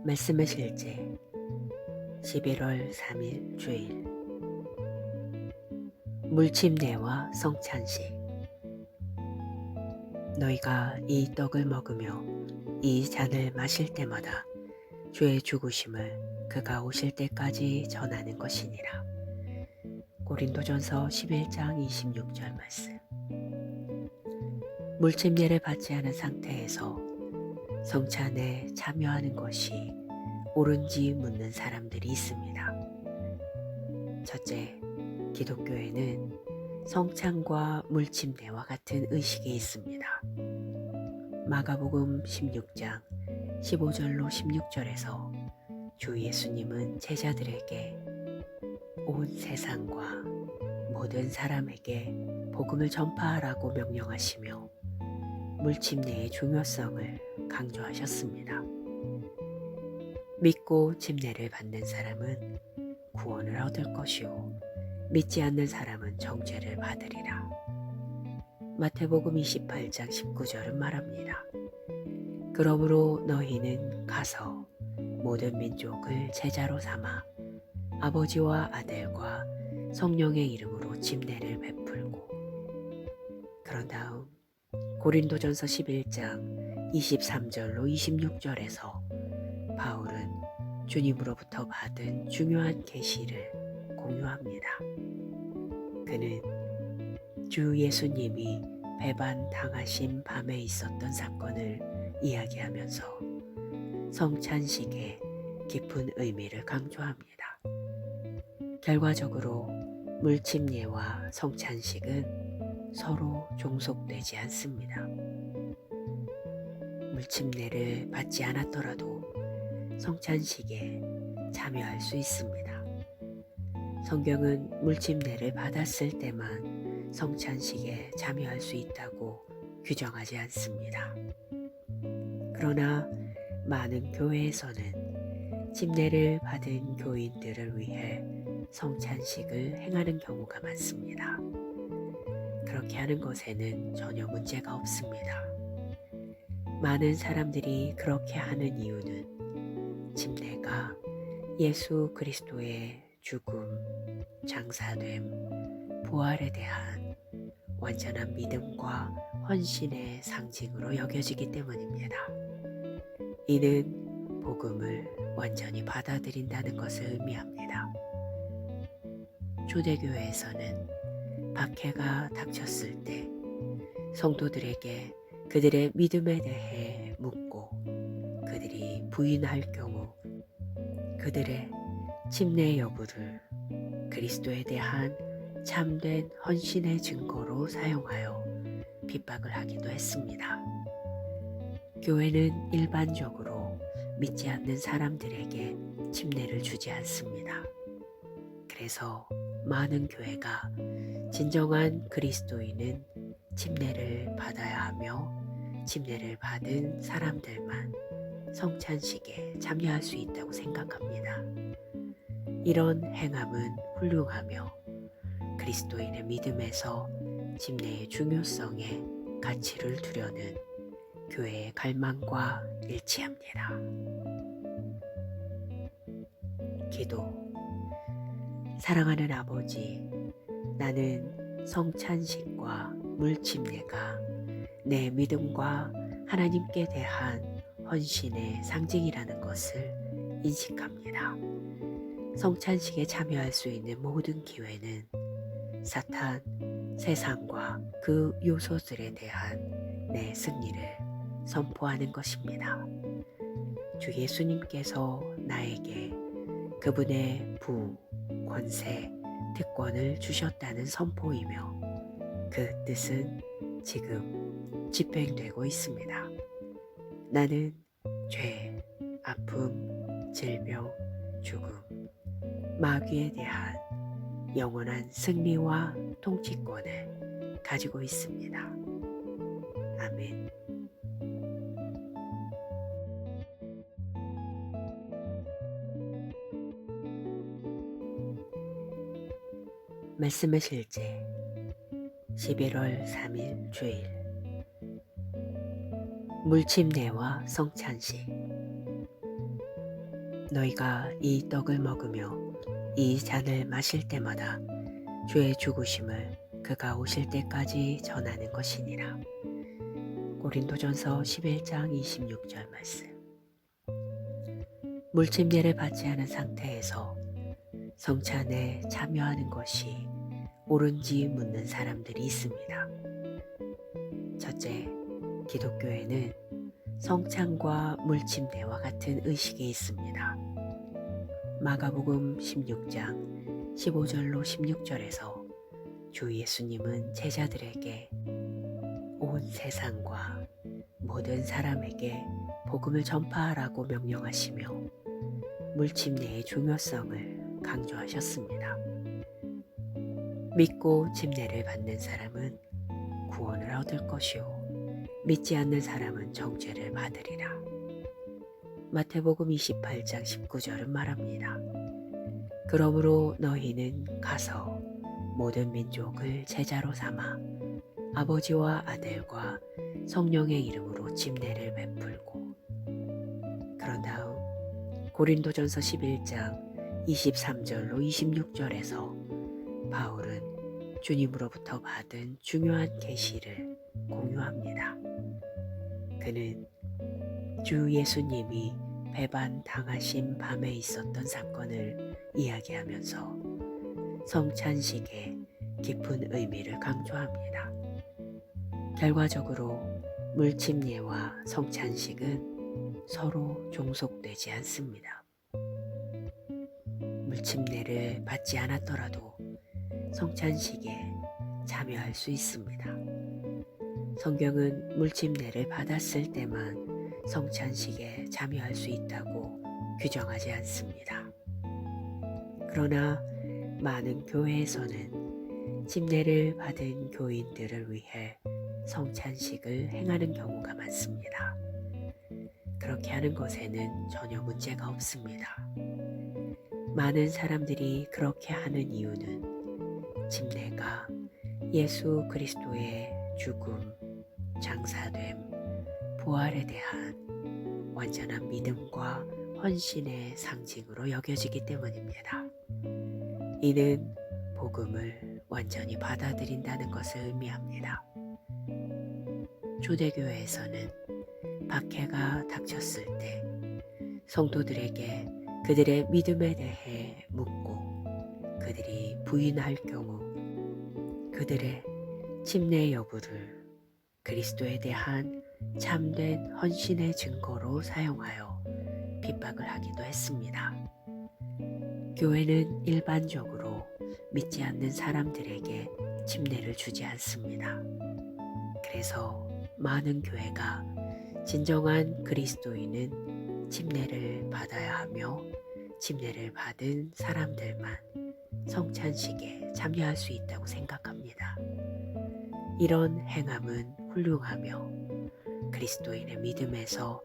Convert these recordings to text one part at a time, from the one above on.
말씀의 실제 11월 3일 주일 물침례와 성찬식. 너희가 이 떡을 먹으며 이 잔을 마실 때마다 주의 죽으심을 그가 오실 때까지 전하는 것이니라. 고린도전서 11장 26절 말씀. 물침례를 받지 않은 상태에서 성찬에 참여하는 것이 옳은지 묻는 사람들이 있습니다. 첫째, 기독교에는 성찬과 물침례와 같은 의식이 있습니다. 마가복음 16장 15절로 16절에서 주 예수님은 제자들에게 온 세상과 모든 사람에게 복음을 전파하라고 명령하시며 물침례의 중요성을 강조하셨습니다. 믿고 침례를 받는 사람은 구원을 얻을 것이요 믿지 않는 사람은 정죄를 받으리라. 마태복음 28장 19절은 말합니다. 그러므로 너희는 가서 모든 민족을 제자로 삼아 아버지와 아들과 성령의 이름으로 침례를 베풀고. 그런 다음 고린도전서 11장 23절로 26절에서 바울은 주님으로부터 받은 중요한 계시를 공유합니다. 그는 주 예수님이 배반 당하신 밤에 있었던 사건을 이야기하면서 성찬식의 깊은 의미를 강조합니다. 결과적으로 물침례와 성찬식은 서로 종속되지 않습니다. 물침례를 받지 않았더라도 성찬식에 참여할 수 있습니다. 성경은 물침례를 받았을 때만 성찬식에 참여할 수 있다고 규정하지 않습니다. 그러나 많은 교회에서는 침례를 받은 교인들을 위해 성찬식을 행하는 경우가 많습니다. 그렇게 하는 것에는 전혀 문제가 없습니다. 많은 사람들이 그렇게 하는 이유는 침례가 예수 그리스도의 죽음, 장사됨, 부활에 대한 완전한 믿음과 헌신의 상징으로 여겨지기 때문입니다. 이는 복음을 완전히 받아들인다는 것을 의미합니다. 초대교회에서는 박해가 닥쳤을 때 성도들에게 그들의 믿음에 대해 묻고 그들이 부인할 경우 그들의 침례 여부를 그리스도에 대한 참된 헌신의 증거로 사용하여 핍박을 하기도 했습니다. 교회는 일반적으로 믿지 않는 사람들에게 침례를 주지 않습니다. 그래서 많은 교회가 진정한 그리스도인은 침례를 받아야 하며 침례를 받은 사람들만 성찬식에 참여할 수 있다고 생각합니다. 이런 행함은 훌륭하며 그리스도인의 믿음에서 침례의 중요성에 가치를 두려는 교회의 갈망과 일치합니다. 기도. 사랑하는 아버지, 나는 성찬식과 물침례가 내 믿음과 하나님께 대한 헌신의 상징이라는 것을 인식합니다. 성찬식에 참여할 수 있는 모든 기회는 사탄, 세상과 그 요소들에 대한 내 승리를 선포하는 것입니다. 주 예수님께서 나에게 그분의 부, 권세, 특권을 주셨다는 선포이며 그 뜻은 지금 집행되고 있습니다. 나는 죄, 아픔, 질병, 죽음, 마귀에 대한 영원한 승리와 통치권을 가지고 있습니다. 아멘. 말씀의 실제 11월 3일 주일 물침례와 성찬식. 너희가 이 떡을 먹으며 이 잔을 마실 때마다 주의 죽으심을 그가 오실 때까지 전하는 것이니라. 고린도전서 11장 26절 말씀. 물침례를 받지 않은 상태에서 성찬에 참여하는 것이 옳은지 묻는 사람들이 있습니다. 첫째, 기독교에는 성찬과 물침례와 같은 의식이 있습니다. 마가복음 16장 15절로 16절에서 주 예수님은 제자들에게 온 세상과 모든 사람에게 복음을 전파하라고 명령하시며 물침례의 중요성을 강조하셨습니다. 믿고 침례를 받는 사람은 구원을 얻을 것이요 믿지 않는 사람은 정죄를 받으리라. 마태복음 28장 19절은 말합니다. 그러므로 너희는 가서 모든 민족을 제자로 삼아 아버지와 아들과 성령의 이름으로 침례를 베풀고, 그런 다음 고린도전서 11장 23절로 26절에서 바울은 주님으로부터 받은 중요한 계시를 공유합니다. 그는 주 예수님이 배반 당하신 밤에 있었던 사건을 이야기하면서 성찬식의 깊은 의미를 강조합니다. 결과적으로 물침례와 성찬식은 서로 종속되지 않습니다. 물침례를 받지 않았더라도 성찬식에 참여할 수 있습니다. 성경은 물침례를 받았을 때만 성찬식에 참여할 수 있다고 규정하지 않습니다. 그러나 많은 교회에서는 침례를 받은 교인들을 위해 성찬식을 행하는 경우가 많습니다. 그렇게 하는 것에는 전혀 문제가 없습니다. 많은 사람들이 그렇게 하는 이유는 침례가 예수 그리스도의 죽음, 장사됨, 부활에 대한 완전한 믿음과 헌신의 상징으로 여겨지기 때문입니다. 이는 복음을 완전히 받아들인다는 것을 의미합니다. 초대교회에서는 박해가 닥쳤을 때 성도들에게 그들의 믿음에 대해 묻고 그들이 부인할 경우 그들의 침례 여부를 그리스도에 대한 참된 헌신의 증거로 사용하여 핍박을 하기도 했습니다. 교회는 일반적으로 믿지 않는 사람들에게 침례를 주지 않습니다. 그래서 많은 교회가 진정한 그리스도인은 침례를 받아야 하며 침례를 받은 사람들만 성찬식에 참여할 수 있다고 생각합니다. 이런 행함은 훌륭하며 그리스도인의 믿음에서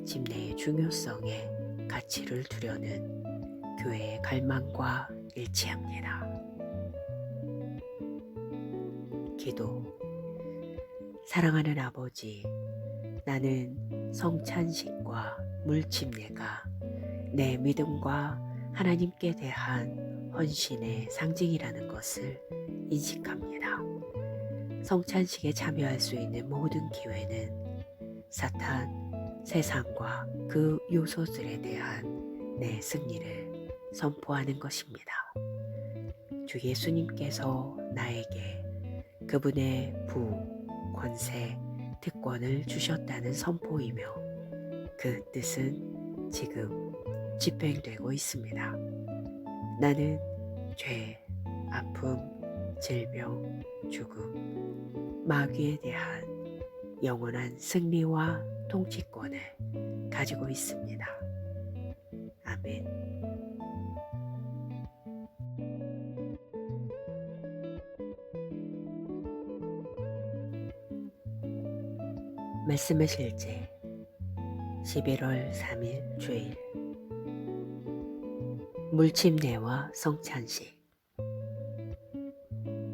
침례의 중요성에 가치를 두려는 교회의 갈망과 일치합니다. 기도. 사랑하는 아버지, 나는 성찬식과 물침례가 내 믿음과 하나님께 대한 헌신의 상징이라는 것을 인식합니다. 성찬식에 참여할 수 있는 모든 기회는 사탄, 세상과 그 요소들에 대한 내 승리를 선포하는 것입니다. 주 예수님께서 나에게 그분의 부, 권세, 특권을 주셨다는 선포이며 그 뜻은 지금 집행되고 있습니다. 나는 죄, 아픔, 질병, 죽음, 마귀에 대한 영원한 승리와 통치권을 가지고 있습니다. 아멘. 말씀의 실제 11월 3일 주일. 물침례와 성찬식.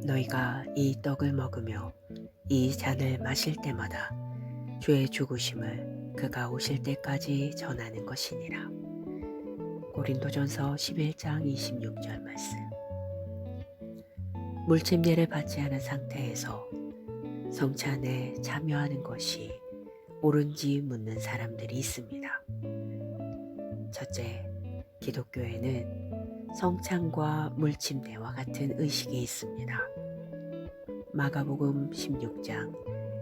너희가 이 떡을 먹으며 이 잔을 마실 때마다 주의 죽으심을 그가 오실 때까지 전하는 것이니라. 고린도전서 11장 26절 말씀. 물침례를 받지 않은 상태에서 성찬에 참여하는 것이 옳은지 묻는 사람들이 있습니다. 첫째, 기독교에는 성찬과 물침례와 같은 의식이 있습니다. 마가복음 16장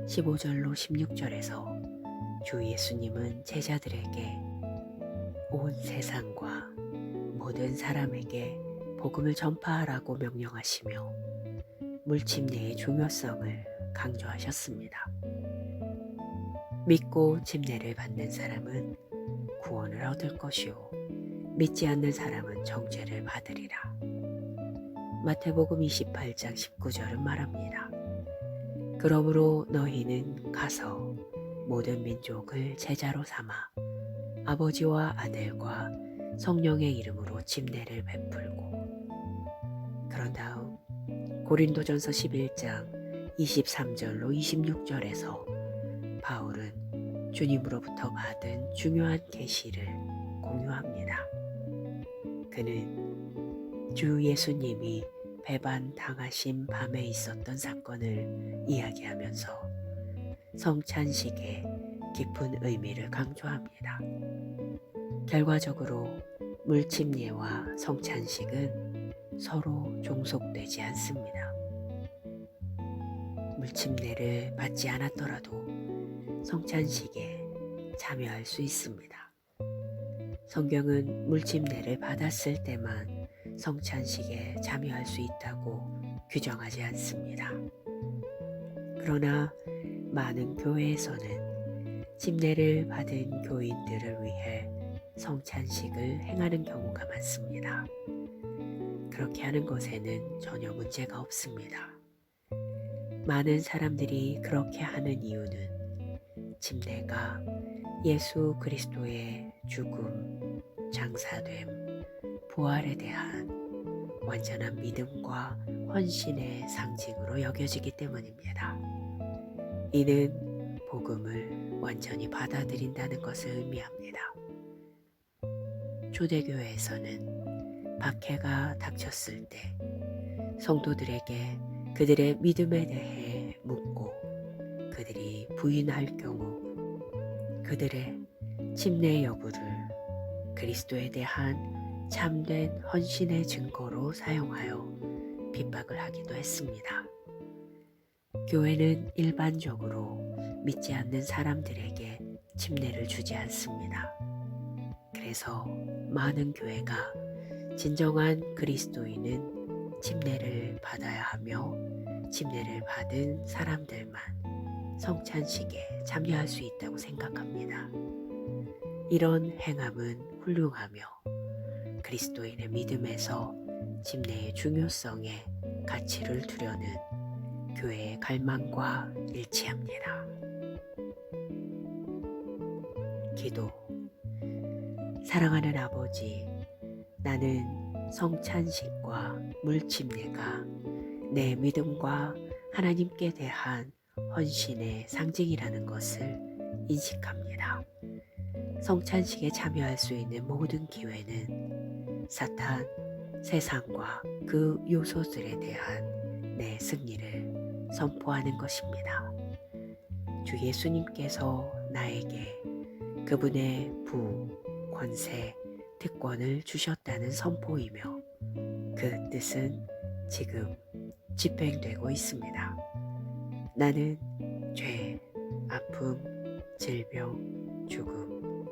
15절로 16절에서 주 예수님은 제자들에게 온 세상과 모든 사람에게 복음을 전파하라고 명령하시며 물침례의 중요성을 강조하셨습니다. 믿고 침례를 받는 사람은 구원을 얻을 것이요 믿지 않는 사람은 정죄를 받으리라. 마태복음 28장 19절은 말합니다. 그러므로 너희는 가서 모든 민족을 제자로 삼아 아버지와 아들과 성령의 이름으로 침례를 베풀고, 그런 다음 고린도전서 11장 23절로 26절에서 바울은 주님으로부터 받은 중요한 계시를 공유합니다. 그는 주 예수님이 배반 당하신 밤에 있었던 사건을 이야기하면서 성찬식의 깊은 의미를 강조합니다. 결과적으로 물침례와 성찬식은 서로 종속되지 않습니다. 물침례를 받지 않았더라도 성찬식에 참여할 수 있습니다. 성경은 물침례를 받았을 때만 성찬식에 참여할 수 있다고 규정하지 않습니다. 그러나 많은 교회에서는 침례를 받은 교인들을 위해 성찬식을 행하는 경우가 많습니다. 그렇게 하는 것에는 전혀 문제가 없습니다. 많은 사람들이 그렇게 하는 이유는 침례가 예수 그리스도의 죽음, 장사됨, 부활에 대한 완전한 믿음과 헌신의 상징으로 여겨지기 때문입니다. 이는 복음을 완전히 받아들인다는 것을 의미합니다. 초대교회에서는 박해가 닥쳤을 때 성도들에게 그들의 믿음에 대해 묻고 그들이 부인할 경우 그들의 침례 여부를 그리스도에 대한 참된 헌신의 증거로 사용하여 핍박을 하기도 했습니다. 교회는 일반적으로 믿지 않는 사람들에게 침례를 주지 않습니다. 그래서 많은 교회가 진정한 그리스도인은 침례를 받아야 하며 침례를 받은 사람들만 성찬식에 참여할 수 있다고 생각합니다. 이런 행함은 훌륭하며 그리스도인의 믿음에서 침례의 중요성에 가치를 두려는 교회의 갈망과 일치합니다. 기도. 사랑하는 아버지, 나는 성찬식과 물침례가 내 믿음과 하나님께 대한 헌신의 상징이라는 것을 인식합니다. 성찬식에 참여할 수 있는 모든 기회는 사탄, 세상과 그 요소들에 대한 내 승리를 선포하는 것입니다. 주 예수님께서 나에게 그분의 부, 권세, 특권을 주셨다는 선포이며 그 뜻은 지금 집행되고 있습니다. 나는 죄, 아픔, 질병, 죽음,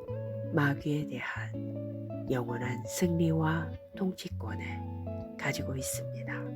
마귀에 대한 영원한 승리와 통치권을 가지고 있습니다.